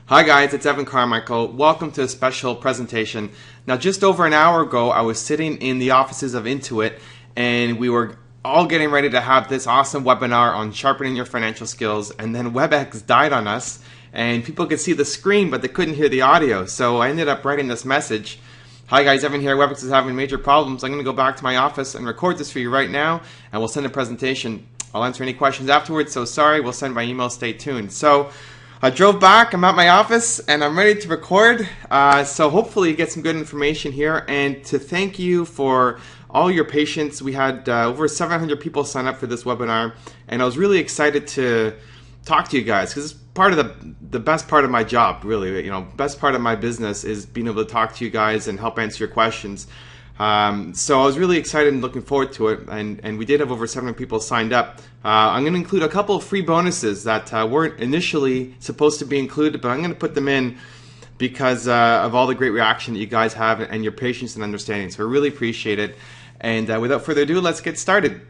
Hi guys, it's Evan Carmichael. Welcome to a special presentation. Now just over an hour ago I was sitting in the offices of Intuit and we were all getting ready to have this awesome webinar on sharpening your financial skills, and then WebEx died on us and people could see the screen but they couldn't hear the audio. So I ended up writing this message. Hi guys, Evan here. WebEx is having major problems. I'm going to go back to my office and record this for you right now and we'll send a presentation. I'll answer any questions afterwards, so sorry, we'll send by email, stay tuned. So I drove back, I'm at my office, and I'm ready to record, so hopefully you get some good information here. And to thank you for all your patience. We had over 700 people sign up for this webinar, and I was really excited to talk to you guys, because it's part of the best part of my job, really. You know, best part of my business is being able to talk to you guys and help answer your questions. So I was really excited and looking forward to it, and we did have over 700 people signed up. I'm going to include a couple of free bonuses that weren't initially supposed to be included, but I'm going to put them in because of all the great reaction that you guys have and your patience and understanding. So I really appreciate it. And without further ado, let's get started.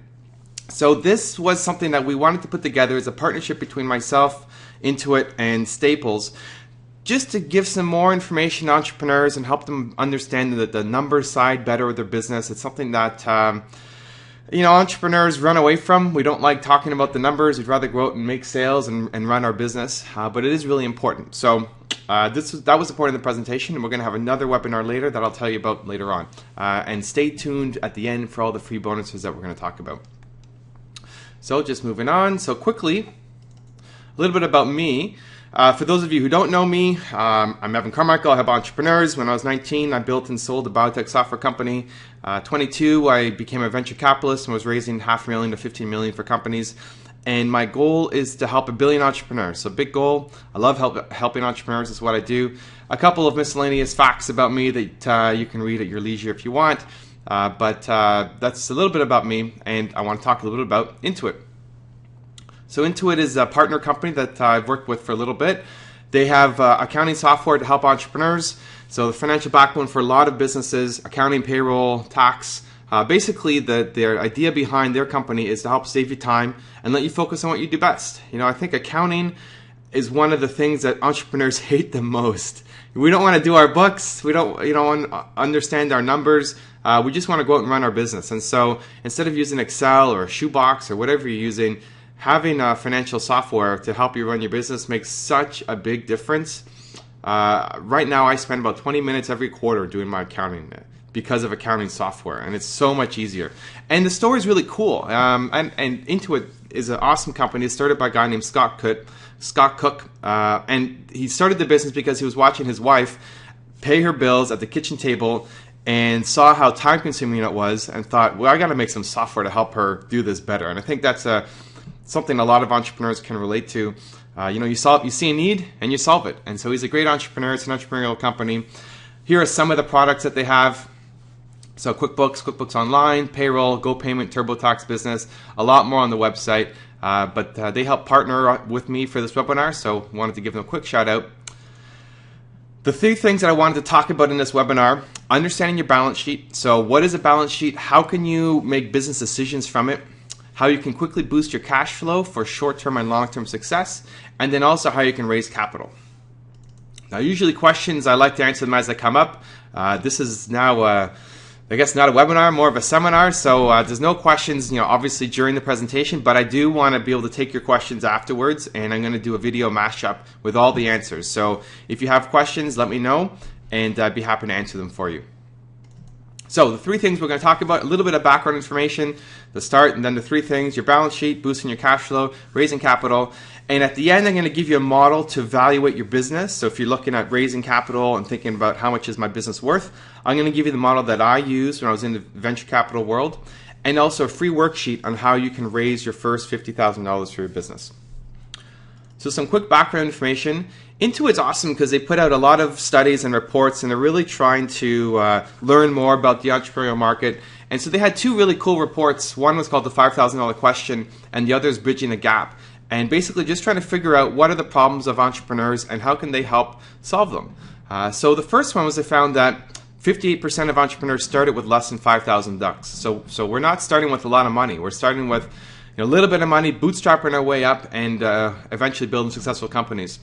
So this was something that we wanted to put together as a partnership between myself, Intuit, and Staples, just to give some more information to entrepreneurs and help them understand the numbers side better of their business. It's something that entrepreneurs run away from. We don't like talking about the numbers. We'd rather go out and make sales and run our business, but it is really important. So that was the point of the presentation, and we're going to have another webinar later that I'll tell you about later on. And stay tuned at the end for all the free bonuses that we're going to talk about. So just moving on. So quickly, a little bit about me. For those of you who don't know me, I'm Evan Carmichael. I help entrepreneurs. When I was 19, I built and sold a biotech software company. 22, I became a venture capitalist and was raising $500,000 to $15 million for companies. And my goal is to help 1 billion entrepreneurs. So big goal. I love helping entrepreneurs. That's what I do. A couple of miscellaneous facts about me that you can read at your leisure if you want. But that's a little bit about me, and I want to talk a little bit about Intuit. So Intuit is a partner company that I've worked with for a little bit. They have accounting software to help entrepreneurs. So the financial backbone for a lot of businesses, accounting, payroll, tax. Basically, their idea behind their company is to help save you time and let you focus on what you do best. You know, I think accounting is one of the things that entrepreneurs hate the most. We don't want to do our books. We don't, understand our numbers. We just want to go out and run our business. And so instead of using Excel or a shoebox or whatever you're using, having financial software to help you run your business makes such a big difference. Right now, I spend about 20 minutes every quarter doing my accounting because of accounting software, and it's so much easier. And the story is really cool. And Intuit is an awesome company. It's started by a guy named Scott Cook, and he started the business because he was watching his wife pay her bills at the kitchen table and saw how time-consuming it was, and thought, well, I got to make some software to help her do this better. And I think that's something a lot of entrepreneurs can relate to. You see a need and you solve it. And so he's a great entrepreneur. It's an entrepreneurial company. Here are some of the products that they have. So QuickBooks Online, Payroll, GoPayment, TurboTax Business, a lot more on the website. But they help partner with me for this webinar, so wanted to give them a quick shout out. The 3 things that I wanted to talk about in this webinar: understanding your balance sheet. So what is a balance sheet? How can you make business decisions from it? How you can quickly boost your cash flow for short-term and long-term success, and then also how you can raise capital. Now, usually questions, I like to answer them as they come up. This is now, I guess, not a webinar, more of a seminar, so there's no questions, obviously during the presentation, but I do want to be able to take your questions afterwards, and I'm going to do a video mashup with all the answers. So if you have questions, let me know, and I'd be happy to answer them for you. So the 3 things we're going to talk about: a little bit of background information, the start, and then the 3 things: your balance sheet, boosting your cash flow, raising capital. And at the end, I'm going to give you a model to evaluate your business. So if you're looking at raising capital and thinking about how much is my business worth, I'm going to give you the model that I used when I was in the venture capital world, and also a free worksheet on how you can raise your first $50,000 for your business. So some quick background information. Intuit's awesome because they put out a lot of studies and reports, and they're really trying to learn more about the entrepreneurial market. And so they had 2 really cool reports. One was called the $5,000 question, and the other is Bridging the Gap. And basically just trying to figure out what are the problems of entrepreneurs and how can they help solve them. So the first one was they found that 58% of entrepreneurs started with less than $5,000. So we're not starting with a lot of money. We're starting with a little bit of money, bootstrapping our way up, and eventually building successful companies.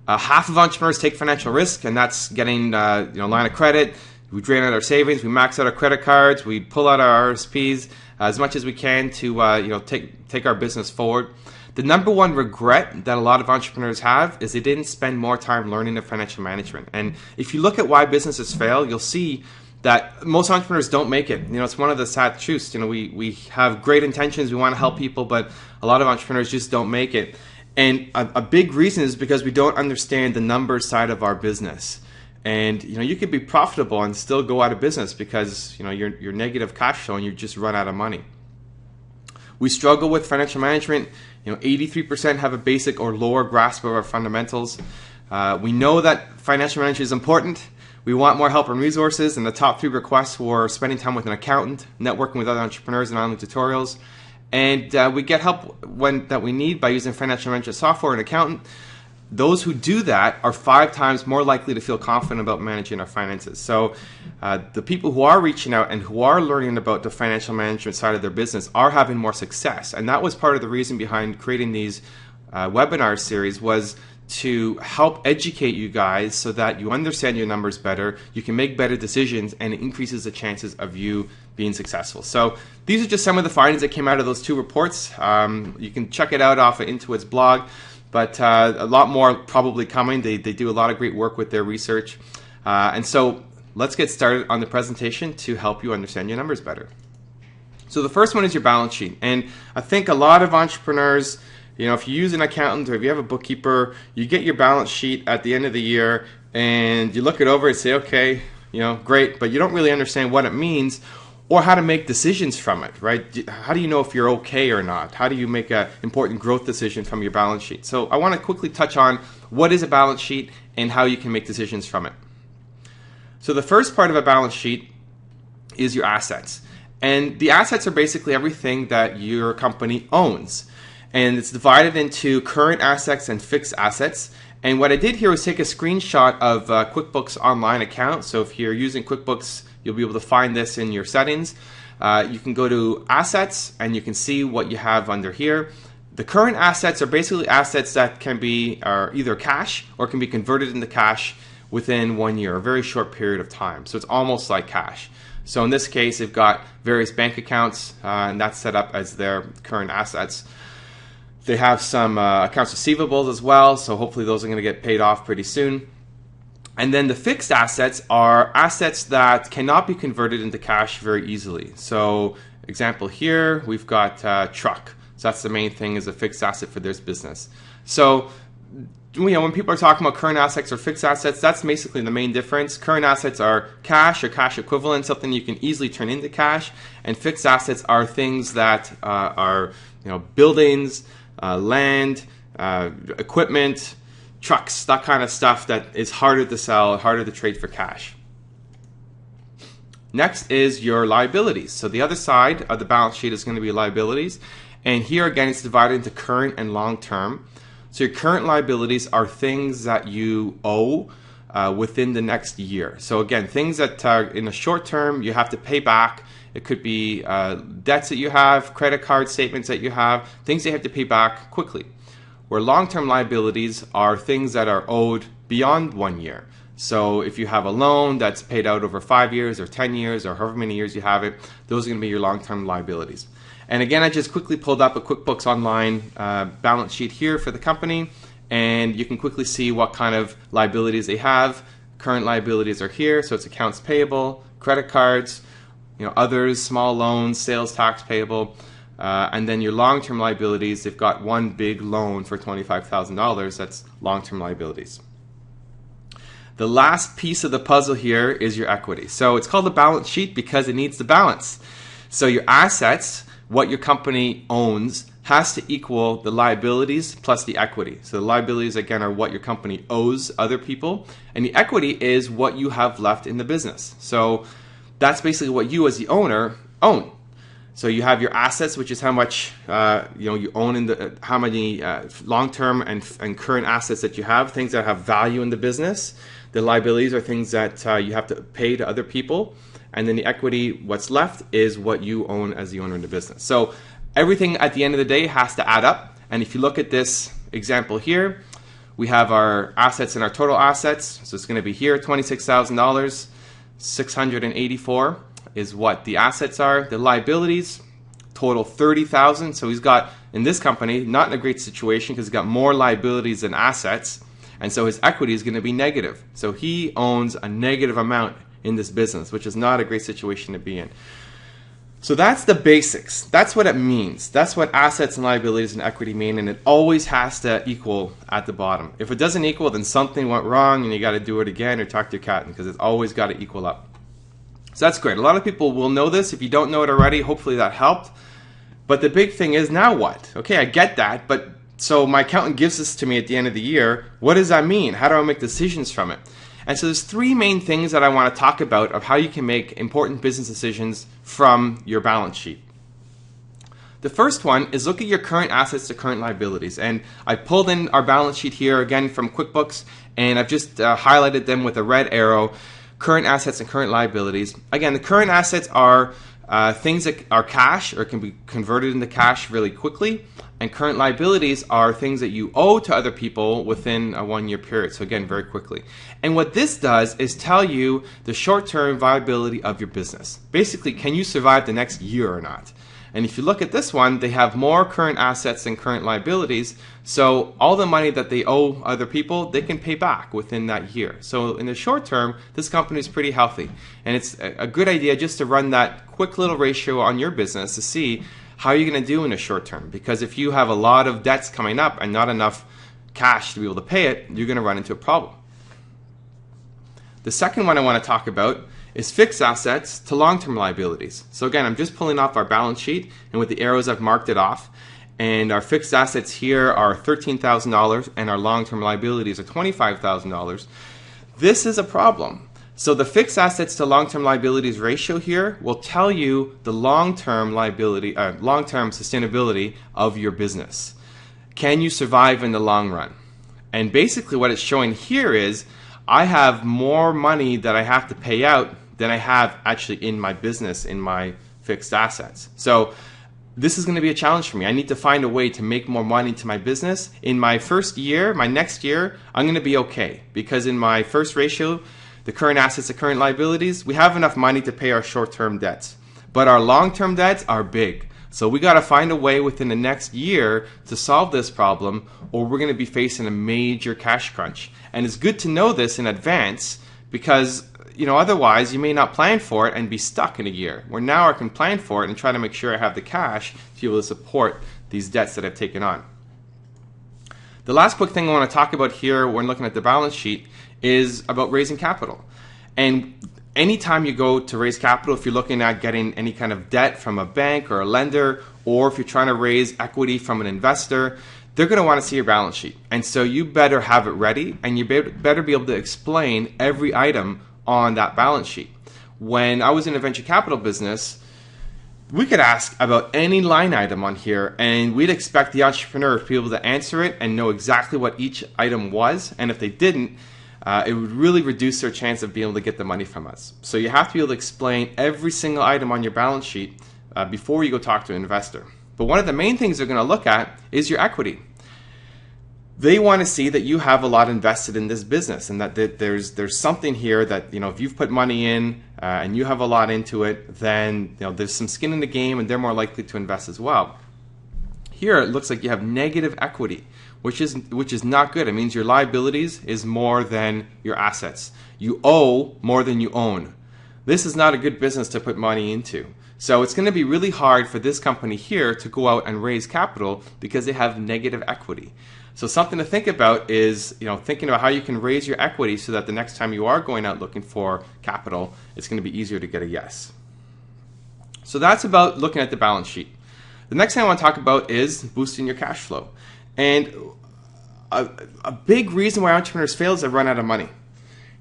Half of entrepreneurs take financial risk, and that's getting line of credit. We drain out our savings, we max out our credit cards, we pull out our RSPs as much as we can to take our business forward. The number one regret that a lot of entrepreneurs have is they didn't spend more time learning their financial management. And if you look at why businesses fail, you'll see that most entrepreneurs don't make it. It's one of the sad truths. We have great intentions, we want to help people, but a lot of entrepreneurs just don't make it. And a big reason is because we don't understand the numbers side of our business. And you could be profitable and still go out of business because you're negative cash flow and you just run out of money. We struggle with financial management. 83% have a basic or lower grasp of our fundamentals. We know that financial management is important. We want more help and resources, and the top 3 requests were spending time with an accountant, networking with other entrepreneurs, and online tutorials. And we get help that we need by using financial management software and accountant. Those who do that are 5 times more likely to feel confident about managing our finances. So the people who are reaching out and who are learning about the financial management side of their business are having more success. And that was part of the reason behind creating these webinar series, was to help educate you guys so that you understand your numbers better, you can make better decisions, and it increases the chances of you being successful. So these are just some of the findings that came out of those 2 reports. You can check it out off of Intuit's blog, but a lot more probably coming. They do a lot of great work with their research. And so let's get started on the presentation to help you understand your numbers better. So the first one is your balance sheet. And I think a lot of entrepreneurs, if you use an accountant or if you have a bookkeeper, you get your balance sheet at the end of the year and you look it over and say, okay, great, but you don't really understand what it means or how to make decisions from it, right? How do you know if you're okay or not? How do you make an important growth decision from your balance sheet? So I want to quickly touch on what is a balance sheet and how you can make decisions from it. So the first part of a balance sheet is your assets. And the assets are basically everything that your company owns. And it's divided into current assets and fixed assets. And what I did here was take a screenshot of QuickBooks Online account. So if you're using QuickBooks, you'll be able to find this in your settings. You can go to Assets and you can see what you have under here. The current assets are basically assets that are either cash or can be converted into cash within 1 year, a very short period of time. So it's almost like cash. So in this case, they've got various bank accounts and that's set up as their current assets. They have some accounts receivables as well, so hopefully those are going to get paid off pretty soon. And then the fixed assets are assets that cannot be converted into cash very easily. So example here, we've got truck. So that's the main thing, is a fixed asset for this business. So when people are talking about current assets or fixed assets, that's basically the main difference. Current assets are cash or cash equivalent, something you can easily turn into cash. And fixed assets are things that are buildings, land, equipment, trucks, that kind of stuff that is harder to sell, harder to trade for cash. Next is your liabilities. So the other side of the balance sheet is going to be liabilities. And here again, it's divided into current and long term. So your current liabilities are things that you owe within the next year. So again, things that in the short term you have to pay back. It could be debts that you have, credit card statements that you have, things you have to pay back quickly. Where long-term liabilities are things that are owed beyond 1 year. So if you have a loan that's paid out over 5 years or 10 years or however many years you have it, those are going to be your long-term liabilities. And again, I just quickly pulled up a QuickBooks Online balance sheet here for the company, and you can quickly see what kind of liabilities they have. Current liabilities are here, so it's accounts payable, credit cards, others, small loans, sales tax payable, and then your long-term liabilities, they've got one big loan for $25,000. That's long-term liabilities. The last piece of the puzzle here is your equity. So it's called a balance sheet because it needs to balance. So your assets, what your company owns, has to equal the liabilities plus the equity. So the liabilities, again, are what your company owes other people, and the equity is what you have left in the business. So that's basically what you as the owner own. So you have your assets, which is how much you own in the how many long-term and current assets that you have, things that have value in the business. The liabilities are things that you have to pay to other people, and then the equity, what's left, is what you own as the owner in the business. So everything at the end of the day has to add up. And if you look at this example here, We have our assets and our total assets. So it's going to be here, $26,000. 684 is what the assets are. The liabilities total 30,000. So he's got, in this company, not in a great situation because he's got more liabilities than assets. And so his equity is going to be negative. So he owns a negative amount in this business, which is not a great situation to be in. So that's the basics. That's what it means. That's what assets and liabilities and equity mean, and it always has to equal at the bottom. If it doesn't equal, then something went wrong and you got to do it again or talk to your accountant because it's always got to equal up. So that's great. A lot of people will know this. If you don't know it already, hopefully that helped. But the big thing is, now what? Okay, I get that, but so my accountant gives this to me at the end of the year. What does that mean? How do I make decisions from it? And so there's three main things that I want to talk about of how you can make important business decisions from your balance sheet. The first one is look at your current assets to current liabilities. And I pulled in our balance sheet here again from QuickBooks, and I've just highlighted them with a red arrow, current assets and current liabilities. Again, the current assets are things that are cash or can be converted into cash really quickly. And current liabilities are things that you owe to other people within a 1 year period. So again, very quickly. And what this does is tell you the short-term viability of your business. Basically, can you survive the next year or not? And if you look at this one, they have more current assets than current liabilities. So all the money that they owe other people, they can pay back within that year. So in the short term, this company is pretty healthy. And it's a good idea just to run that quick little ratio on your business to see how are you going to do in the short term? Because if you have a lot of debts coming up and not enough cash to be able to pay it, you're going to run into a problem. The second one I want to talk about is fixed assets to long-term liabilities. So again, I'm just pulling off our balance sheet, and with the arrows I've marked it off. And our fixed assets here are $13,000 and our long-term liabilities are $25,000. This is a problem. So the fixed assets to long-term liabilities ratio here will tell you the long-term sustainability of your business. Can you survive in the long run? And basically what it's showing here is I have more money that I have to pay out than I have actually in my business, in my fixed assets. So this is going to be a challenge for me. I need to find a way to make more money to my business. In my first year, my next year, I'm going to be okay because in my first ratio, the current assets to current liabilities, we have enough money to pay our short-term debts. But our long-term debts are big. So we got to find a way within the next year to solve this problem, or we're going to be facing a major cash crunch. And it's good to know this in advance because, otherwise you may not plan for it and be stuck in a year. Where now I can plan for it and try to make sure I have the cash to be able to support these debts that I've taken on. The last quick thing I want to talk about here when looking at the balance sheet is about raising capital. And anytime you go to raise capital, if you're looking at getting any kind of debt from a bank or a lender, or if you're trying to raise equity from an investor, they're going to want to see your balance sheet. And so you better have it ready, and you better be able to explain every item on that balance sheet. When I was in a venture capital business, we could ask about any line item on here, and we'd expect the entrepreneur to be able to answer it and know exactly what each item was. And if they didn't, it would really reduce their chance of being able to get the money from us. So you have to be able to explain every single item on your balance sheet before you go talk to an investor. But one of the main things they're going to look at is your equity. They want to see that you have a lot invested in this business and that there's something here that, if you've put money in and you have a lot into it, then there's some skin in the game and they're more likely to invest as well. Here it looks like you have negative equity, which is not good. It means your liabilities is more than your assets. You owe more than you own. This is not a good business to put money into. So it's going to be really hard for this company here to go out and raise capital because they have negative equity. So something to think about is, thinking about how you can raise your equity so that the next time you are going out looking for capital, it's going to be easier to get a yes. So that's about looking at the balance sheet. The next thing I want to talk about is boosting your cash flow. And a big reason why entrepreneurs fail is they run out of money.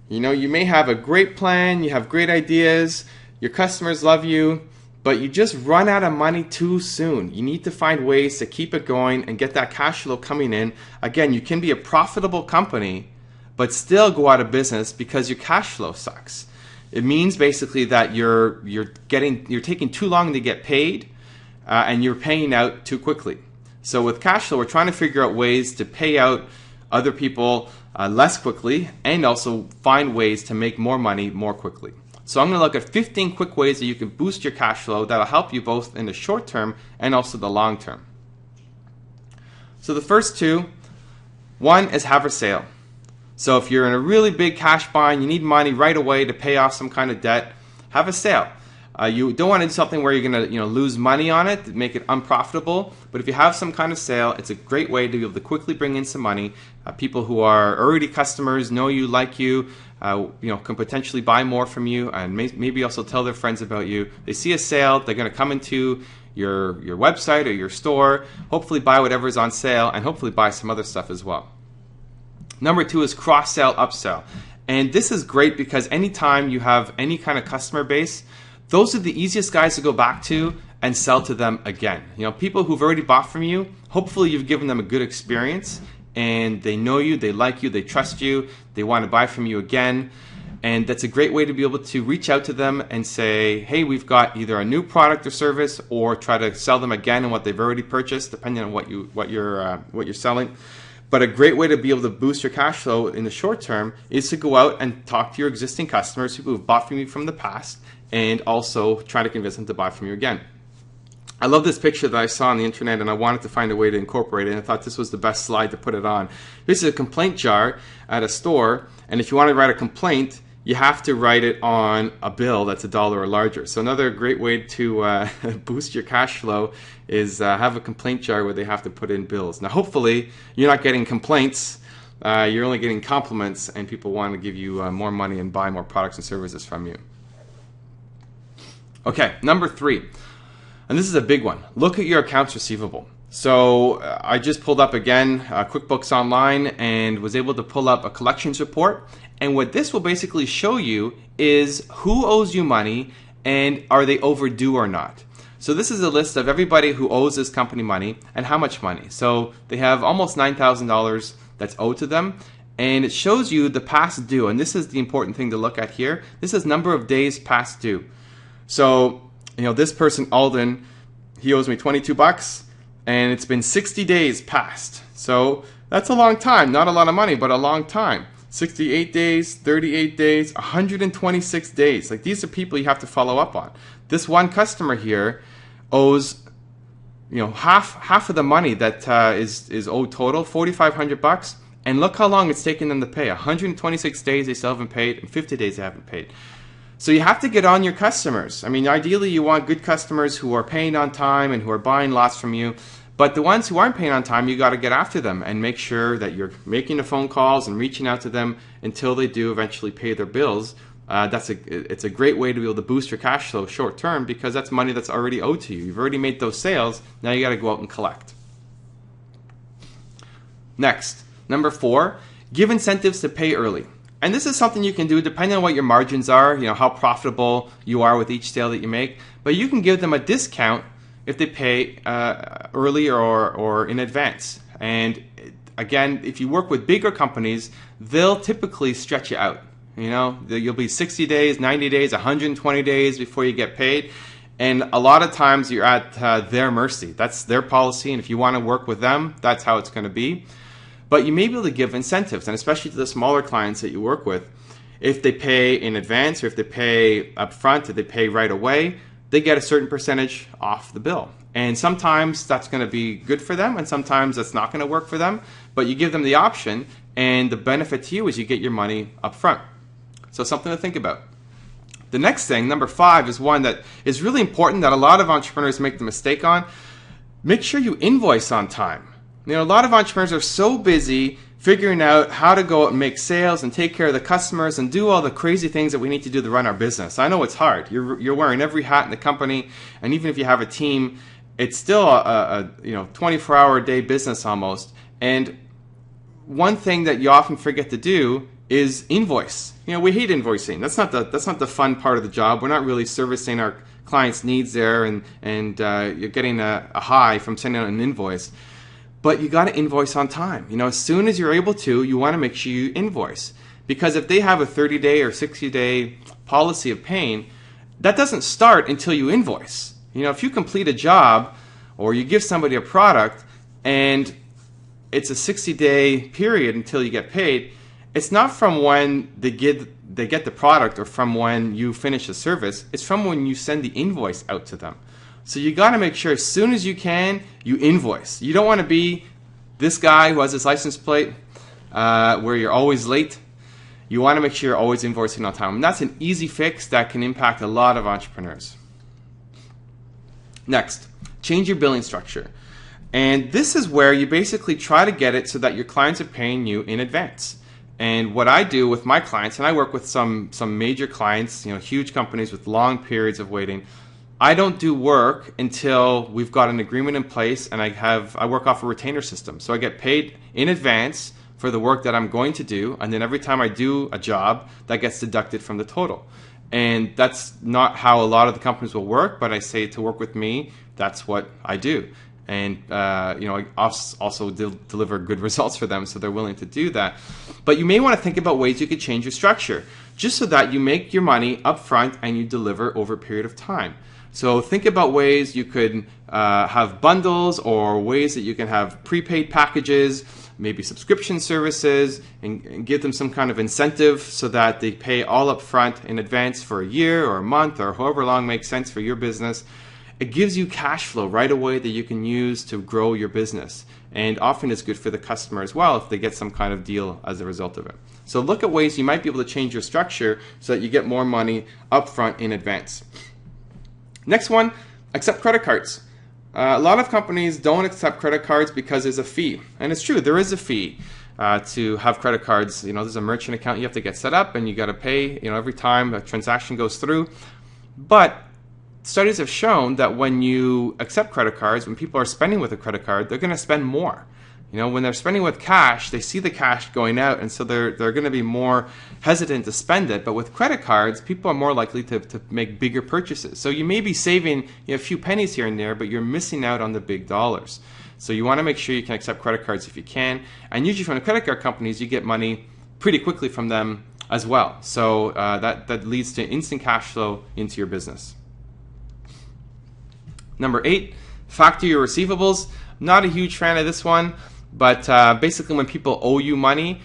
You may have a great plan, you have great ideas, your customers love you, but you just run out of money too soon. You need to find ways to keep it going and get that cash flow coming in. Again, you can be a profitable company, but still go out of business because your cash flow sucks. It means basically that you're taking too long to get paid, and you're paying out too quickly. So with cash flow, we're trying to figure out ways to pay out other people less quickly, and also find ways to make more money more quickly. So I'm going to look at 15 quick ways that you can boost your cash flow that'll help you both in the short term and also the long term. So the first two, one is have a sale. So if you're in a really big cash bind, you need money right away to pay off some kind of debt, have a sale. You don't want to do something where you're going to lose money on it, make it unprofitable. But if you have some kind of sale, it's a great way to be able to quickly bring in some money. People who are already customers, know you, like you, can potentially buy more from you, and maybe also tell their friends about you. They see a sale, they're going to come into your website or your store, hopefully buy whatever is on sale, and hopefully buy some other stuff as well. Number two is cross-sell, upsell. And this is great because anytime you have any kind of customer base, those are the easiest guys to go back to and sell to them again. People who've already bought from you, hopefully you've given them a good experience and they know you, they like you, they trust you, they want to buy from you again. And that's a great way to be able to reach out to them and say, hey, we've got either a new product or service, or try to sell them again on what they've already purchased, depending on what you're selling. But a great way to be able to boost your cash flow in the short term is to go out and talk to your existing customers, people who've bought from you from the past, and also try to convince them to buy from you again. I love this picture that I saw on the internet, and I wanted to find a way to incorporate it, and I thought this was the best slide to put it on. This is a complaint jar at a store, and if you want to write a complaint, you have to write it on a bill that's $1 or larger. So another great way to boost your cash flow is have a complaint jar where they have to put in bills. Now hopefully you're not getting complaints, you're only getting compliments, and people want to give you more money and buy more products and services from you. Okay, number three, and this is a big one. Look at your accounts receivable. So I just pulled up again QuickBooks Online and was able to pull up a collections report. And what this will basically show you is who owes you money and are they overdue or not. So this is a list of everybody who owes this company money and how much money. So they have almost $9,000 that's owed to them. And it shows you the past due. And this is the important thing to look at here. This is number of days past due. So, this person, Alden, he owes me $22 and it's been 60 days past. So that's a long time. Not a lot of money, but a long time. 68 days, 38 days, 126 days. Like, these are people you have to follow up on. This one customer here owes, half of the money that is owed total, $4,500. And look how long it's taken them to pay. 126 days they still haven't paid, and 50 days they haven't paid. So you have to get on your customers. I mean, ideally you want good customers who are paying on time and who are buying lots from you. But the ones who aren't paying on time, you got to get after them and make sure that you're making the phone calls and reaching out to them until they do eventually pay their bills. It's a great way to be able to boost your cash flow short term, because that's money that's already owed to you. You've already made those sales. Now you got to go out and collect. Next, number 4, give incentives to pay early. And this is something you can do depending on what your margins are, how profitable you are with each sale that you make. But you can give them a discount if they pay early or in advance. And again, if you work with bigger companies, they'll typically stretch you out. You'll be 60 days, 90 days, 120 days before you get paid. And a lot of times you're at their mercy. That's their policy. And if you want to work with them, that's how it's going to be. But you may be able to give incentives, and especially to the smaller clients that you work with. If they pay in advance, or if they pay up front, if they pay right away, they get a certain percentage off the bill. And sometimes that's going to be good for them, and sometimes that's not going to work for them. But you give them the option, and the benefit to you is you get your money up front. So something to think about. The next thing, number 5, is one that is really important that a lot of entrepreneurs make the mistake on. Make sure you invoice on time. A lot of entrepreneurs are so busy figuring out how to go out and make sales and take care of the customers and do all the crazy things that we need to do to run our business. I know it's hard. You're wearing every hat in the company, and even if you have a team, it's still a 24-hour-a-day business almost. And one thing that you often forget to do is invoice. We hate invoicing. That's not the fun part of the job. We're not really servicing our clients' needs there, and you're getting a high from sending out an invoice. But you got to invoice on time. As soon as you're able to, you want to make sure you invoice. Because if they have a 30-day or 60-day policy of paying, that doesn't start until you invoice. If you complete a job or you give somebody a product and it's a 60-day period until you get paid, it's not from when they get the product or from when you finish the service. It's from when you send the invoice out to them. So you got to make sure as soon as you can, you invoice. You don't want to be this guy who has this license plate where you're always late. You want to make sure you're always invoicing on time. And that's an easy fix that can impact a lot of entrepreneurs. Next, change your billing structure. And this is where you basically try to get it so that your clients are paying you in advance. And what I do with my clients, and I work with some major clients, huge companies with long periods of waiting, I don't do work until we've got an agreement in place and I work off a retainer system. So I get paid in advance for the work that I'm going to do, and then every time I do a job, that gets deducted from the total. And that's not how a lot of the companies will work, but I say to work with me, that's what I do. And I also deliver good results for them, so they're willing to do that. But you may want to think about ways you could change your structure, just so that you make your money up front and you deliver over a period of time. So think about ways you could have bundles, or ways that you can have prepaid packages, maybe subscription services, and give them some kind of incentive so that they pay all up front in advance for a year or a month or however long makes sense for your business. It gives you cash flow right away that you can use to grow your business. And often it's good for the customer as well if they get some kind of deal as a result of it. So look at ways you might be able to change your structure so that you get more money up front in advance. Next one, accept credit cards. A lot of companies don't accept credit cards because there's a fee. And it's true, there is a fee to have credit cards. There's a merchant account you have to get set up, and you got to pay every time a transaction goes through. But studies have shown that when you accept credit cards, when people are spending with a credit card, they're going to spend more. When they're spending with cash, they see the cash going out, and so they're going to be more hesitant to spend it. But with credit cards, people are more likely to make bigger purchases. So you may be saving a few pennies here and there, but you're missing out on the big dollars. So you want to make sure you can accept credit cards if you can. And usually from the credit card companies, you get money pretty quickly from them as well. So that leads to instant cash flow into your business. Number 8, factor your receivables. Not a huge fan of this one. But basically when people owe you money,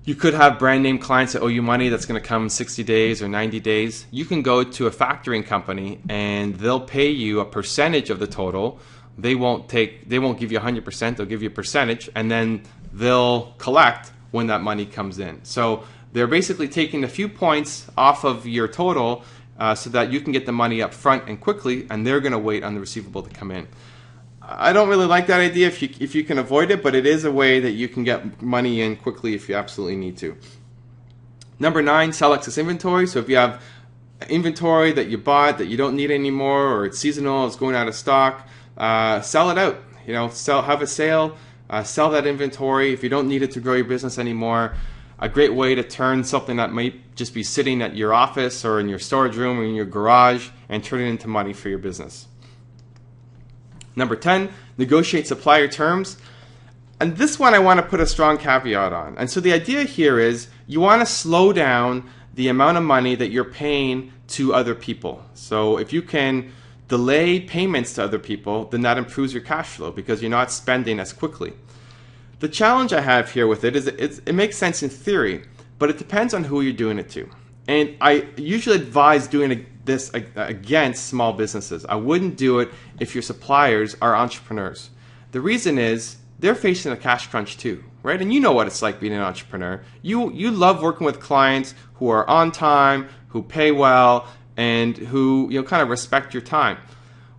you could have brand name clients that owe you money that's going to come in 60 days or 90 days. You can go to a factoring company and they'll pay you a percentage of the total. They won't give you 100%, they'll give you a percentage, and then they'll collect when that money comes in. So they're basically taking a few points off of your total so that you can get the money up front and quickly, and they're going to wait on the receivable to come in. I don't really like that idea if you can avoid it, but it is a way that you can get money in quickly if you absolutely need to. Number 9, sell excess inventory. So if you have inventory that you bought that you don't need anymore, or it's seasonal, it's going out of stock, sell it out. Have a sale, sell that inventory if you don't need it to grow your business anymore. A great way to turn something that might just be sitting at your office or in your storage room or in your garage and turn it into money for your business. Number 10, negotiate supplier terms. And this one I want to put a strong caveat on. And so the idea here is you want to slow down the amount of money that you're paying to other people. So if you can delay payments to other people, then that improves your cash flow because you're not spending as quickly. The challenge I have here with it is it makes sense in theory, but it depends on who you're doing it to. And I usually advise doing this against small businesses. I wouldn't do it if your suppliers are entrepreneurs. The reason is they're facing a cash crunch too, right? And you know what it's like being an entrepreneur. You love working with clients who are on time, who pay well, and who kind of respect your time.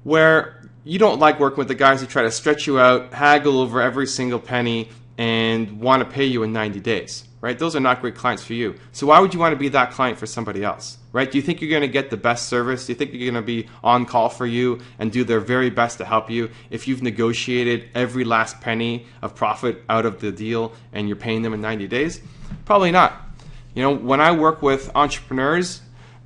Where you don't like working with the guys who try to stretch you out, haggle over every single penny, and want to pay you in 90 days. Right? Those are not great clients for you. So why would you want to be that client for somebody else? Right? Do you think you're going to get the best service? Do you think they're going to be on call for you and do their very best to help you if you've negotiated every last penny of profit out of the deal and you're paying them in 90 days? Probably not. When I work with entrepreneurs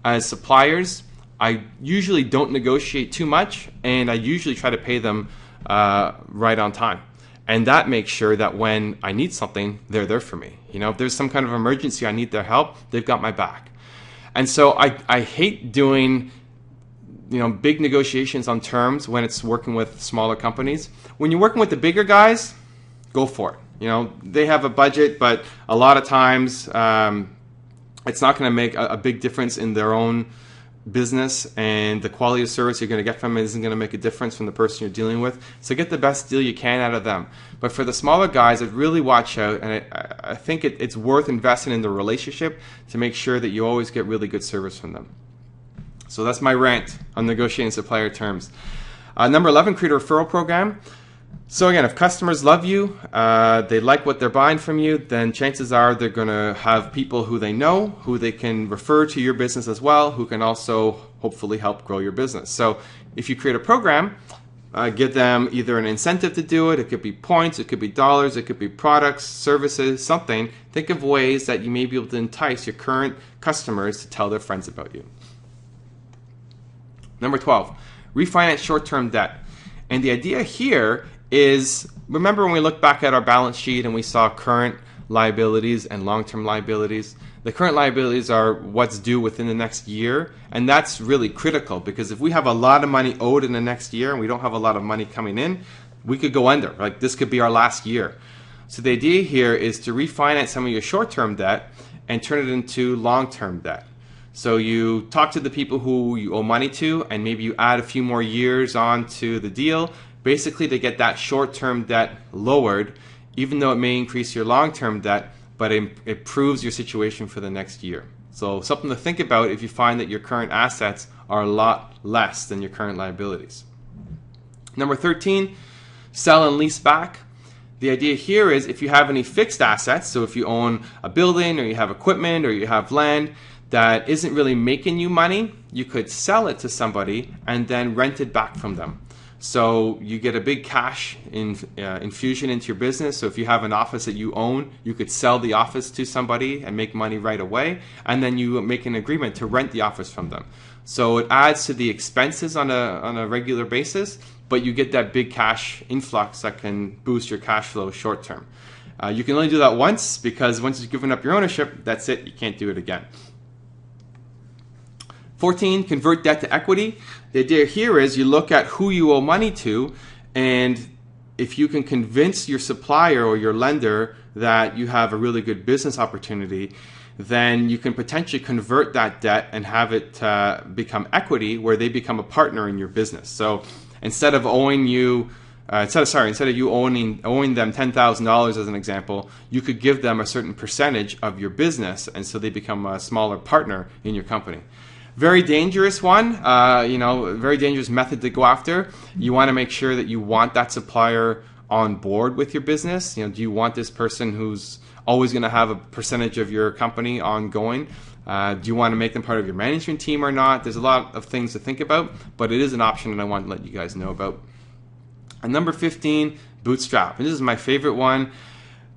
as suppliers, I usually don't negotiate too much, and I usually try to pay them right on time. And that makes sure that when I need something, they're there for me. If there's some kind of emergency, I need their help, they've got my back. And so I hate doing big negotiations on terms when it's working with smaller companies. When you're working with the bigger guys, go for it. You know, they have a budget, but a lot of times it's not going to make a big difference in their own business, and the quality of service you're going to get from it isn't going to make a difference from the person you're dealing with. So get the best deal you can out of them. But for the smaller guys, I'd really watch out, and I think it's worth investing in the relationship to make sure that you always get really good service from them. So that's my rant on negotiating supplier terms. Number 11, create a referral program. So again, if customers love you, they like what they're buying from you, then chances are they're going to have people who they know, who they can refer to your business as well, who can also hopefully help grow your business. So if you create a program, give them either an incentive to do it. It could be points, it could be dollars, it could be products, services, something. Think of ways that you may be able to entice your current customers to tell their friends about you. Number 12, refinance short-term debt. And the idea here is, remember when we look back at our balance sheet and we saw current liabilities and long-term liabilities? The current liabilities are what's due within the next year, and that's really critical, because if we have a lot of money owed in the next year and we don't have a lot of money coming in, we could go under. Like, this could be our last year. So the idea here is to refinance some of your short-term debt and turn it into long-term debt. So you talk to the people who you owe money to, and maybe you add a few more years onto the deal, basically to get that short-term debt lowered, even though it may increase your long-term debt, but it improves your situation for the next year. So something to think about if you find that your current assets are a lot less than your current liabilities. Number 13, sell and lease back. The idea here is if you have any fixed assets, so if you own a building or you have equipment or you have land that isn't really making you money, you could sell it to somebody and then rent it back from them. So you get a big cash infusion into your business. So if you have an office that you own, you could sell the office to somebody and make money right away, and then you make an agreement to rent the office from them. So it adds to the expenses on a regular basis, but you get that big cash influx that can boost your cash flow short term. You can only do that once, because once you've given up your ownership, that's it, you can't do it again. 14, convert debt to equity. The idea here is you look at who you owe money to, and if you can convince your supplier or your lender that you have a really good business opportunity, then you can potentially convert that debt and have it become equity, where they become a partner in your business. So instead of owing you, instead of you owing them $10,000 as an example, you could give them a certain percentage of your business, and so they become a smaller partner in your company. Very dangerous one, very dangerous method to go after. You want to make sure that you want that supplier on board with your business. Do you want this person who's always going to have a percentage of your company ongoing? Do you want to make them part of your management team or not? There's a lot of things to think about, but it is an option that I want to let you guys know about. And number 15, Bootstrap. And this is my favorite one.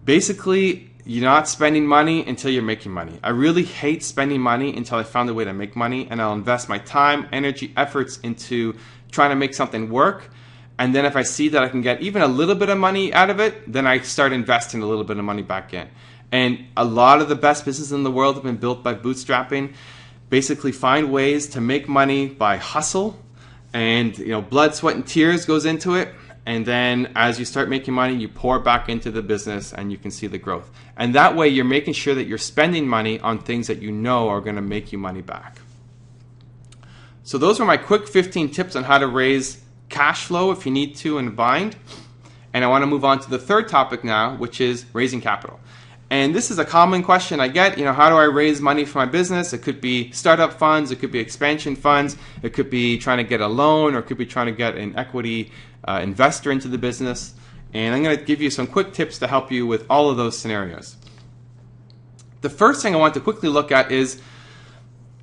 Basically, you're not spending money until you're making money. I really hate spending money until I found a way to make money, and I'll invest my time, energy, efforts into trying to make something work. And then if I see that I can get even a little bit of money out of it, then I start investing a little bit of money back in. And a lot of the best businesses in the world have been built by bootstrapping. Basically find ways to make money by hustle, and blood, sweat, and tears goes into it. And then as you start making money, you pour back into the business and you can see the growth. And that way you're making sure that you're spending money on things that you know are going to make you money back. So those are my quick 15 tips on how to raise cash flow if you need to in a bind. And I want to move on to the third topic now, which is raising capital. And this is a common question I get, how do I raise money for my business? It could be startup funds, it could be expansion funds, it could be trying to get a loan, or it could be trying to get an equity investor into the business. And I'm going to give you some quick tips to help you with all of those scenarios. The first thing I want to quickly look at is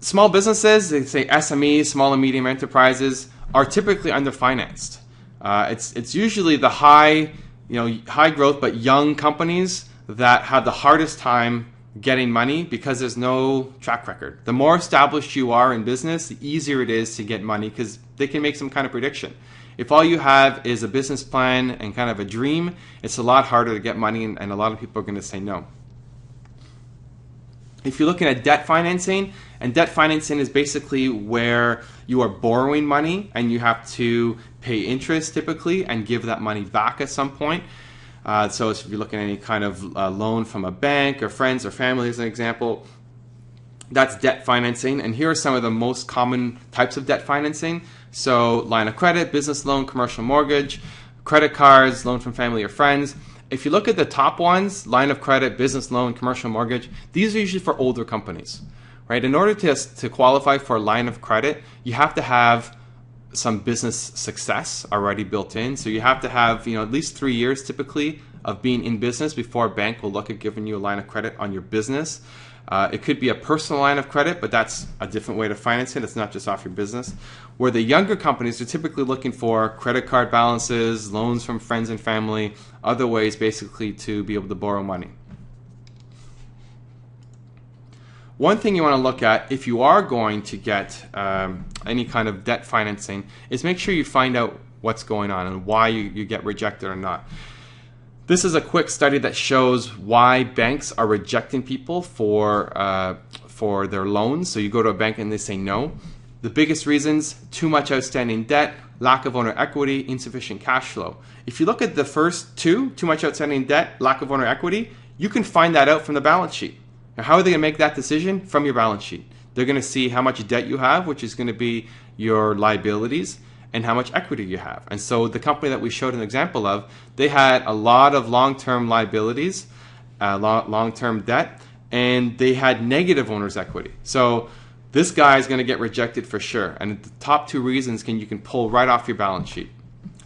small businesses, they say SMEs, small and medium enterprises, are typically underfinanced. It's usually the high growth but young companies that have the hardest time getting money because there's no track record. The more established you are in business, the easier it is to get money because they can make some kind of prediction. If all you have is a business plan and kind of a dream, it's a lot harder to get money, and a lot of people are going to say no. If you're looking at debt financing, and debt financing is basically where you are borrowing money and you have to pay interest typically and give that money back at some point. So if you're looking at any kind of loan from a bank or friends or family as an example, that's debt financing. And here are some of the most common types of debt financing. So line of credit, business loan, commercial mortgage, credit cards, loan from family or friends. If you look at the top ones, line of credit, business loan, commercial mortgage, these are usually for older companies, right? In order to qualify for a line of credit, you have to have some business success already built in. So you have to have, at least 3 years typically of being in business before a bank will look at giving you a line of credit on your business. It could be a personal line of credit, but that's a different way to finance it. It's not just off your business. Where the younger companies are typically looking for credit card balances, loans from friends and family, other ways basically to be able to borrow money. One thing you want to look at if you are going to get any kind of debt financing is make sure you find out what's going on and why you get rejected or not. This is a quick study that shows why banks are rejecting people for their loans. So you go to a bank and they say no. The biggest reasons: too much outstanding debt, lack of owner equity, insufficient cash flow. If you look at the first two, too much outstanding debt, lack of owner equity, you can find that out from the balance sheet. Now, how are they going to make that decision? From your balance sheet. They're going to see how much debt you have, which is going to be your liabilities, and how much equity you have. And so the company that we showed an example of, they had a lot of long-term liabilities, long-term debt, and they had negative owner's equity. So this guy is going to get rejected for sure. And the top two reasons you can pull right off your balance sheet.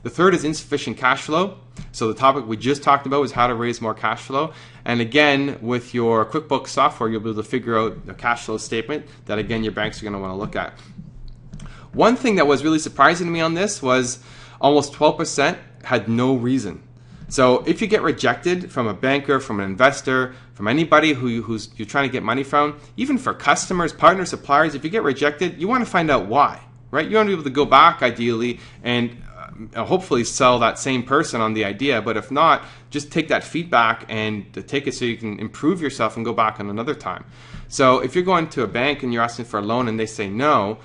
The third is insufficient cash flow. So the topic we just talked about was how to raise more cash flow. And again, with your QuickBooks software, you'll be able to figure out the cash flow statement that, again, your banks are going to want to look at. One thing that was really surprising to me on this was almost 12% had no reason. So if you get rejected from a banker, from an investor, from anybody who's you're trying to get money from, even for customers, partners, suppliers, if you get rejected, you want to find out why, right? You want to be able to go back ideally and hopefully sell that same person on the idea. But if not, just take that feedback and take it so you can improve yourself and go back on another time. So if you're going to a bank and you're asking for a loan and they say no,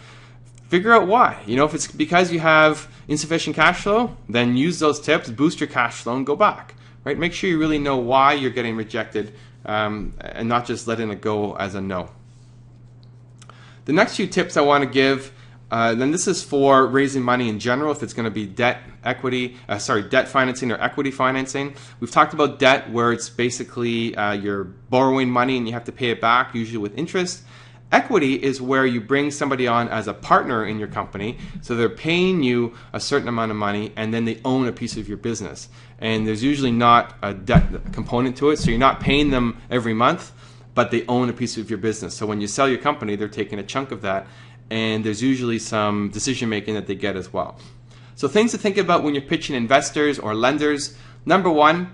figure out why. If it's because you have insufficient cash flow, then use those tips, boost your cash flow, and go back. Right? Make sure you really know why you're getting rejected, and not just letting it go as a no. The next few tips I want to give, then this is for raising money in general. If it's going to be debt financing or equity financing. We've talked about debt, where it's basically you're borrowing money and you have to pay it back, usually with interest. Equity is where you bring somebody on as a partner in your company, so they're paying you a certain amount of money and then they own a piece of your business. And there's usually not a debt component to it, so you're not paying them every month, but they own a piece of your business. So when you sell your company, they're taking a chunk of that, and there's usually some decision making that they get as well. So things to think about when you're pitching investors or lenders. Number one,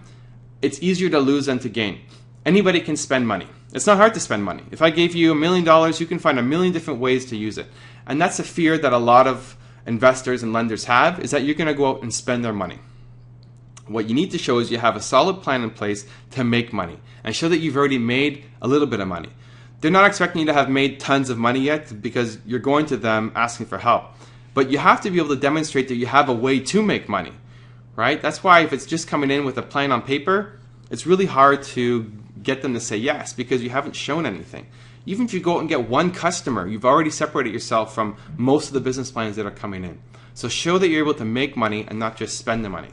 it's easier to lose than to gain. Anybody can spend money. It's not hard to spend money. If I gave you $1 million, you can find 1 million different ways to use it. And that's a fear that a lot of investors and lenders have, is that you're going to go out and spend their money. What you need to show is you have a solid plan in place to make money and show that you've already made a little bit of money. They're not expecting you to have made tons of money yet, because you're going to them asking for help. But you have to be able to demonstrate that you have a way to make money, right? That's why if it's just coming in with a plan on paper, it's really hard to get them to say yes, because you haven't shown anything. Even if you go out and get one customer, you've already separated yourself from most of the business plans that are coming in. So show that you're able to make money and not just spend the money.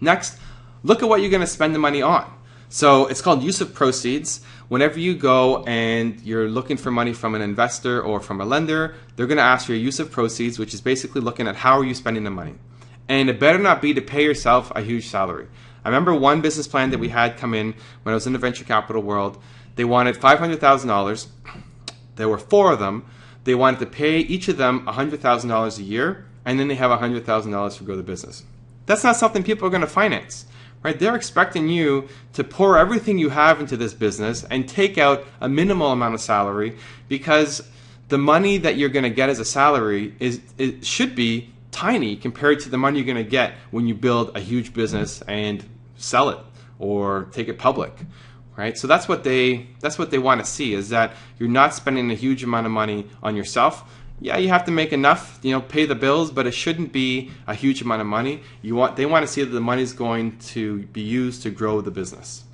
Next, look at what you're going to spend the money on. So it's called use of proceeds. Whenever you go and you're looking for money from an investor or from a lender, they're going to ask for your use of proceeds, which is basically looking at how are you spending the money. And it better not be to pay yourself a huge salary. I remember one business plan that we had come in when I was in the venture capital world. They wanted $500,000. There were 4 of them. They wanted to pay each of them $100,000 a year, and then they have $100,000 to grow the business. That's not something people are going to finance, right? They're expecting you to pour everything you have into this business and take out a minimal amount of salary, because the money that you're going to get as a salary it should be tiny compared to the money you're going to get when you build a huge business and sell it or take it public, right? So that's what they want to see, is that you're not spending a huge amount of money on yourself. Yeah, you have to make enough, pay the bills, but it shouldn't be a huge amount of money. They want to see that the money is going to be used to grow the business.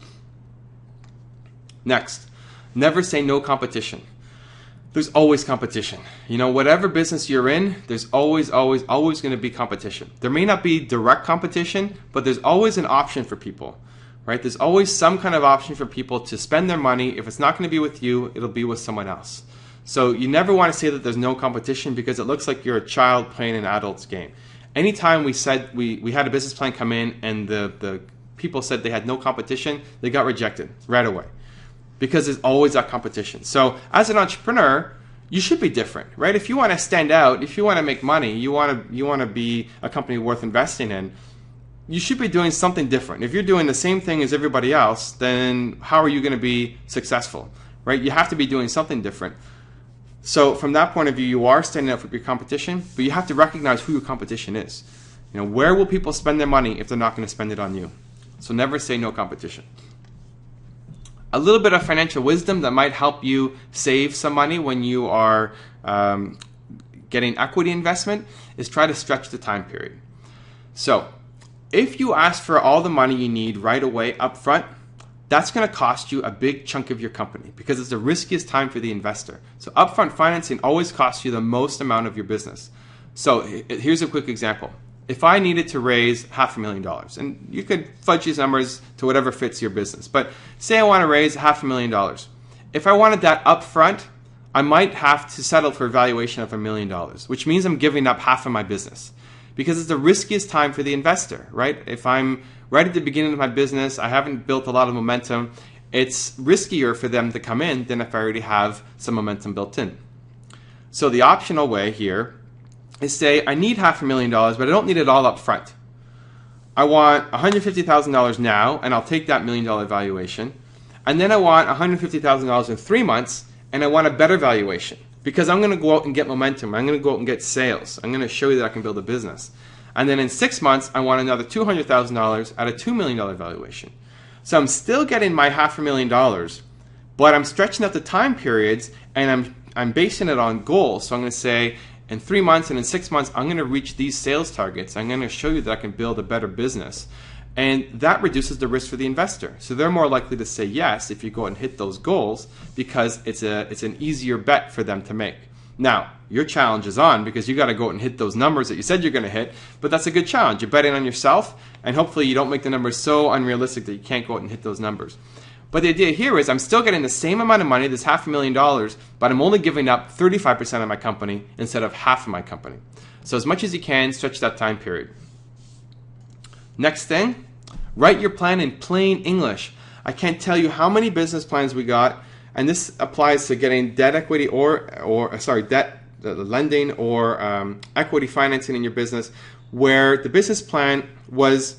Next, never say no competition. There's always competition. Whatever business you're in, there's always going to be competition. There may not be direct competition, but there's always an option for people, right? There's always some kind of option for people to spend their money. If it's not going to be with you, it'll be with someone else. So you never want to say that there's no competition, because it looks like you're a child playing an adult's game. Anytime we said we had a business plan come in and the people said they had no competition, they got rejected right away, because there's always that competition. So as an entrepreneur, you should be different, right? If you want to stand out, if you want to make money, you want to be a company worth investing in, you should be doing something different. If you're doing the same thing as everybody else, then how are you going to be successful, right? You have to be doing something different. So from that point of view, you are standing out with your competition, but you have to recognize who your competition is. Where will people spend their money if they're not going to spend it on you? So never say no competition. A little bit of financial wisdom that might help you save some money when you are getting equity investment is try to stretch the time period. So if you ask for all the money you need right away up front, that's going to cost you a big chunk of your company, because it's the riskiest time for the investor. So upfront financing always costs you the most amount of your business. So here's a quick example. If I needed to raise $500,000, and you could fudge these numbers to whatever fits your business, but say I want to raise $500,000. If I wanted that up front, I might have to settle for a valuation of $1 million, which means I'm giving up half of my business, because it's the riskiest time for the investor, right? If I'm right at the beginning of my business, I haven't built a lot of momentum, it's riskier for them to come in than if I already have some momentum built in. So the optional way here is say I need $500,000, but I don't need it all up front. I want $150,000 now, and I'll take that $1 million valuation. And then I want $150,000 in 3 months, and I want a better valuation, because I'm going to go out and get momentum. I'm going to go out and get sales. I'm going to show you that I can build a business. And then in 6 months, I want another $200,000 at a $2 million valuation. So I'm still getting my $500,000, but I'm stretching out the time periods, and I'm basing it on goals. So I'm going to say, in 3 months and in 6 months, I'm going to reach these sales targets. I'm going to show you that I can build a better business. And that reduces the risk for the investor. So they're more likely to say yes if you go and hit those goals, because it's an easier bet for them to make. Now, your challenge is on, because you got to go out and hit those numbers that you said you're going to hit, but that's a good challenge. You're betting on yourself, and hopefully you don't make the numbers so unrealistic that you can't go out and hit those numbers. But the idea here is I'm still getting the same amount of money, this $500,000, but I'm only giving up 35% of my company instead of half of my company. So as much as you can, stretch that time period. Next thing, write your plan in plain English. I can't tell you how many business plans we got, and this applies to getting debt equity debt lending or equity financing in your business, where the business plan was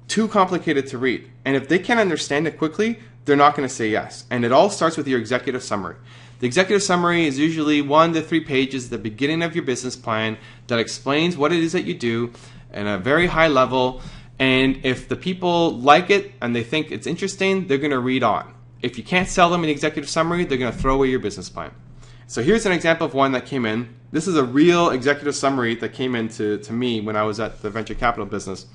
too complicated to read. And if they can't understand it quickly, they're not going to say yes. And it all starts with your executive summary. The executive summary is usually 1 to 3 pages at the beginning of your business plan that explains what it is that you do at a very high level. And if the people like it and they think it's interesting, they're going to read on. If you can't sell them an executive summary, they're going to throw away your business plan. So here's an example of one that came in. This is a real executive summary that came in to me when I was at the venture capital business.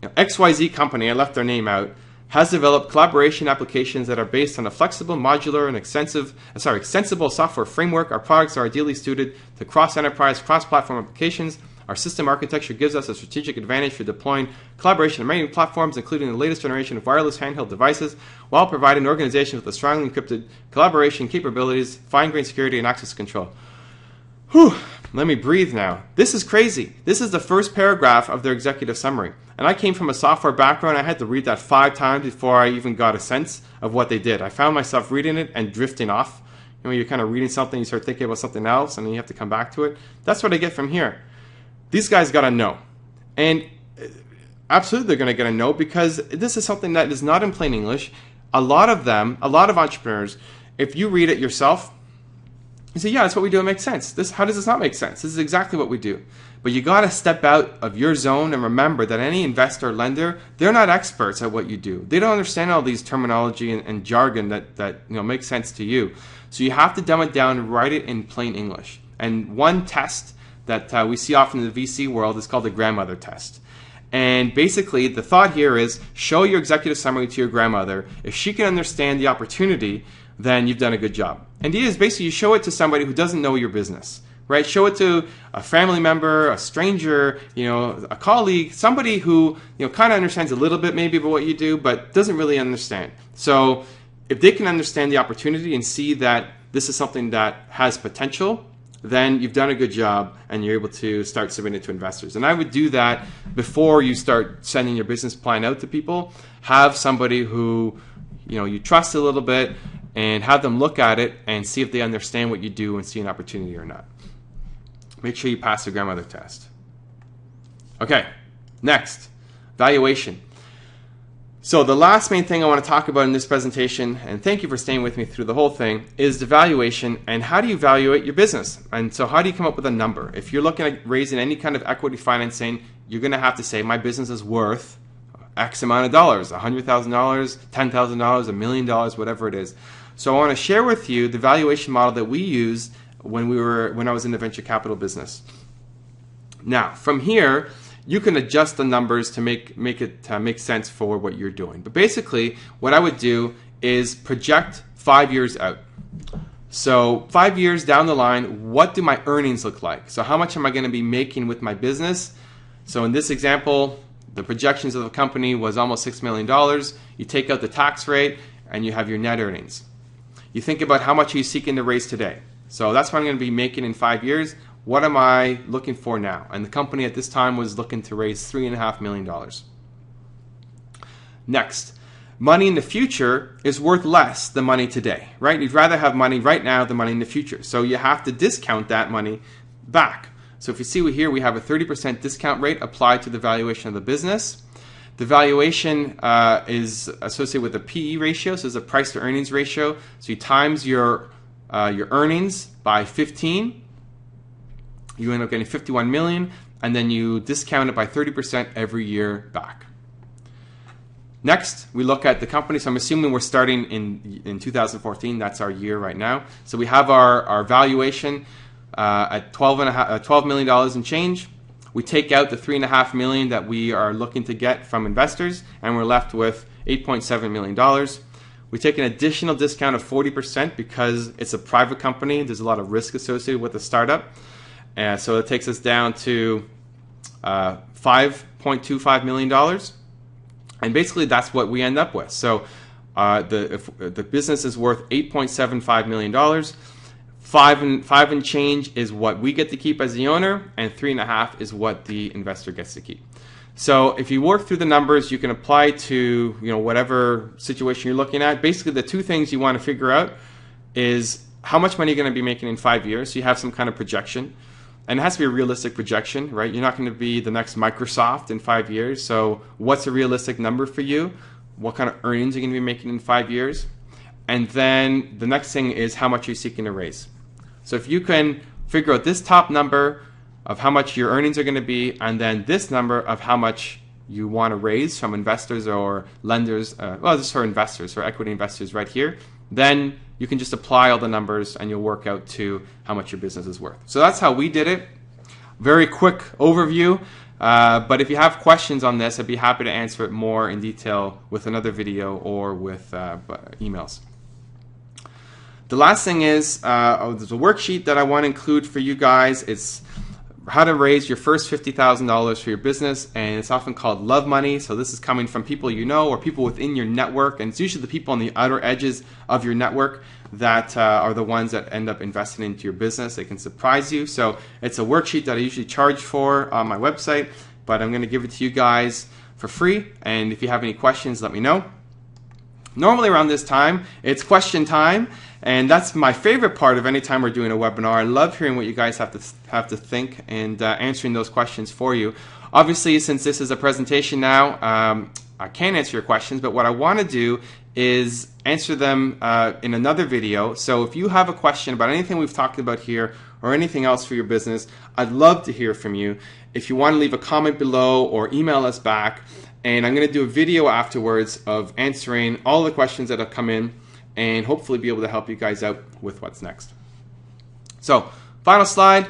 XYZ company, I left their name out, has developed collaboration applications that are based on a flexible, modular, and extensible software framework. Our products are ideally suited to cross-enterprise, cross-platform applications. Our system architecture gives us a strategic advantage for deploying collaboration on many platforms, including the latest generation of wireless handheld devices, while providing organizations with a strongly encrypted collaboration capabilities, fine-grained security, and access control. Whew, let me breathe now. This is crazy. This is the first paragraph of their executive summary. And I came from a software background. I had to read that 5 times before I even got a sense of what they did. I found myself reading it and drifting off. You're kind of reading something, you start thinking about something else, and then you have to come back to it. That's what I get from here. These guys got to know. And absolutely they're going to get a no, because this is something that is not in plain English. A lot of entrepreneurs, if you read it yourself, you say, yeah, that's what we do. It makes sense. How does this not make sense? This is exactly what we do. But you got to step out of your zone and remember that any investor or lender, they're not experts at what you do. They don't understand all these terminology and jargon that makes sense to you. So you have to dumb it down and write it in plain English. And one test that we see often in the VC world is called the grandmother test. And basically, the thought here is show your executive summary to your grandmother. If she can understand the opportunity, then you've done a good job. And the idea is basically you show it to somebody who doesn't know your business, right? Show it to a family member, a stranger, a colleague, somebody who kind of understands a little bit maybe about what you do, but doesn't really understand. So if they can understand the opportunity and see that this is something that has potential, then you've done a good job and you're able to start submitting it to investors. And I would do that before you start sending your business plan out to people. Have somebody who you trust a little bit and have them look at it and see if they understand what you do and see an opportunity or not. Make sure you pass the grandmother test. Okay, next, valuation. So the last main thing I want to talk about in this presentation, and thank you for staying with me through the whole thing, is the valuation and how do you evaluate your business? And so how do you come up with a number? If you're looking at raising any kind of equity financing, you're going to have to say my business is worth X amount of dollars, $100,000, $10,000, $1 million, whatever it is. So I want to share with you the valuation model that we used when I was in the venture capital business. Now, from here, you can adjust the numbers to make it make sense for what you're doing. But basically, what I would do is project 5 years out. So 5 years down the line, what do my earnings look like? So how much am I going to be making with my business? So in this example, the projections of the company was almost $6 million. You take out the tax rate and you have your net earnings. You think about how much are you seeking to raise today. So that's what I'm going to be making in 5 years. What am I looking for now? And the company at this time was looking to raise $3.5 million. Next, money in the future is worth less than money today, right? You'd rather have money right now than money in the future. So you have to discount that money back. So if you see here, we have a 30% discount rate applied to the valuation of the business. The valuation is associated with a PE ratio, so it's a price to earnings ratio. So you times your earnings by 15. You end up getting 51 million, and then you discount it by 30% every year back. Next, we look at the company. So I'm assuming we're starting in 2014. That's our year right now. So we have our valuation at $12 million and change. We take out the $3.5 million that we are looking to get from investors, and we're left with $8.7 million. We take an additional discount of 40% because it's a private company. There's a lot of risk associated with the startup. So it takes us down to $5.25 million. And basically that's what we end up with. So the business is worth $8.75 million. Five and change is what we get to keep as the owner, and 3.5 is what the investor gets to keep. So if you work through the numbers, you can apply to whatever situation you're looking at. Basically, the two things you want to figure out is how much money you're going to be making in 5 years. So you have some kind of projection. And it has to be a realistic projection, right? You're not going to be the next Microsoft in 5 years. So what's a realistic number for you? What kind of earnings are you going to be making in 5 years? And then the next thing is how much you're seeking to raise. So if you can figure out this top number of how much your earnings are going to be, and then this number of how much you want to raise from investors or lenders, well, this is for investors, for equity investors right here, then you can just apply all the numbers and you'll work out to how much your business is worth. So that's how we did it. Very quick overview. But if you have questions on this, I'd be happy to answer it more in detail with another video or with emails. The last thing is there's a worksheet that I want to include for you guys. It's how to raise your first $50,000 for your business, and it's often called love money. So this is coming from people you know or people within your network, and it's usually the people on the outer edges of your network that are the ones that end up investing into your business. They can surprise you. So it's a worksheet that I usually charge for on my website, but I'm going to give it to you guys for free, and if you have any questions, let me know. Normally around this time, it's question time, and that's my favorite part of any time we're doing a webinar. I love hearing what you guys have to think and answering those questions for you. Obviously, since this is a presentation now, I can't answer your questions, but what I want to do is answer them in another video. So if you have a question about anything we've talked about here or anything else for your business, I'd love to hear from you. If you want to leave a comment below or email us back, and I'm going to do a video afterwards of answering all the questions that have come in and hopefully be able to help you guys out with what's next. So final slide.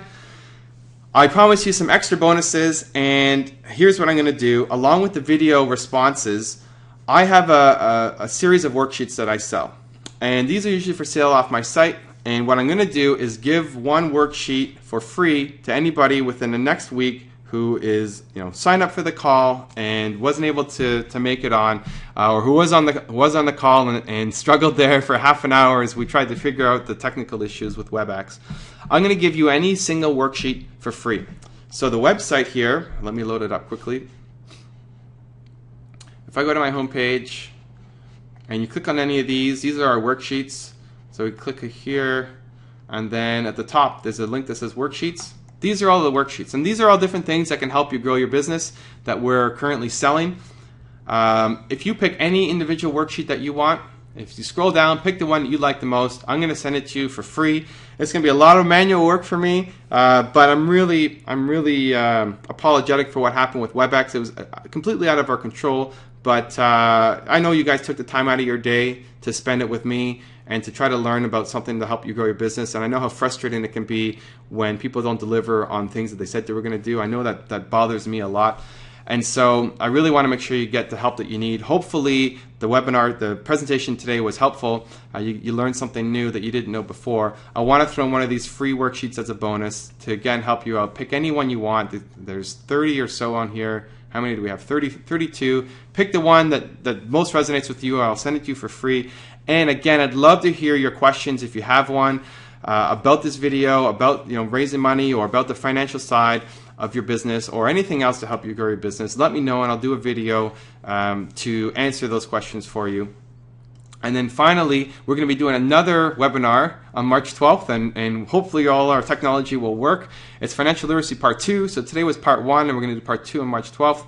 I promise you some extra bonuses, and here's what I'm going to do. Along with the video responses, I have a series of worksheets that I sell. And these are usually for sale off my site. And what I'm going to do is give one worksheet for free to anybody within the next week who is, signed up for the call and wasn't able to make it on, or who was on the call and struggled there for half an hour as we tried to figure out the technical issues with WebEx. I'm going to give you any single worksheet for free. So the website here, let me load it up quickly. If I go to my home page and you click on any of these are our worksheets. So we click here, and then at the top there's a link that says worksheets. These are all the worksheets, and these are all different things that can help you grow your business that we're currently selling. If you pick any individual worksheet that you want, if you scroll down, pick the one that you like the most, I'm going to send it to you for free. It's going to be a lot of manual work for me, but I'm really apologetic for what happened with WebEx. It was completely out of our control, but I know you guys took the time out of your day to spend it with me and to try to learn about something to help you grow your business. And I know how frustrating it can be when people don't deliver on things that they said they were going to do. I know that bothers me a lot. And so I really want to make sure you get the help that you need. Hopefully the webinar, the presentation today was helpful. You learned something new that you didn't know before. I want to throw in one of these free worksheets as a bonus to, again, help you out. Pick any one you want. There's 30 or so on here. How many do we have? 32. Pick the one that most resonates with you. I'll send it to you for free. And again, I'd love to hear your questions if you have one about this video, about raising money, or about the financial side of your business, or anything else to help you grow your business. Let me know, and I'll do a video to answer those questions for you. And then finally, we're going to be doing another webinar on March 12th, and hopefully all our technology will work. It's Financial Literacy Part 2. So today was Part 1, and we're going to do Part 2 on March 12th.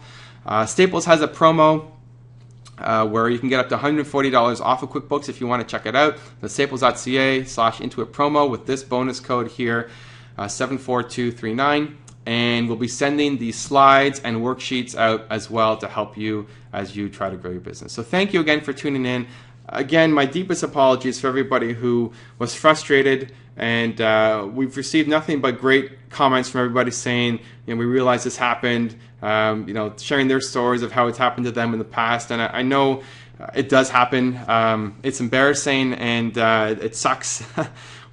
Staples has a promo where you can get up to $140 off of QuickBooks if you want to check it out. The staples.ca/Intuit promo with this bonus code here, 74239. And we'll be sending the slides and worksheets out as well to help you as you try to grow your business. So thank you again for tuning in. Again, my deepest apologies for everybody who was frustrated, and we've received nothing but great comments from everybody saying, we realize this happened, sharing their stories of how it's happened to them in the past. And I know it does happen. It's embarrassing, and it sucks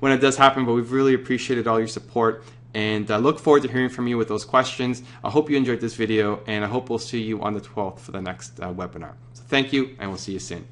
when it does happen, but we've really appreciated all your support, and look forward to hearing from you with those questions. I hope you enjoyed this video, and I hope we'll see you on the 12th for the next webinar. So thank you, and we'll see you soon.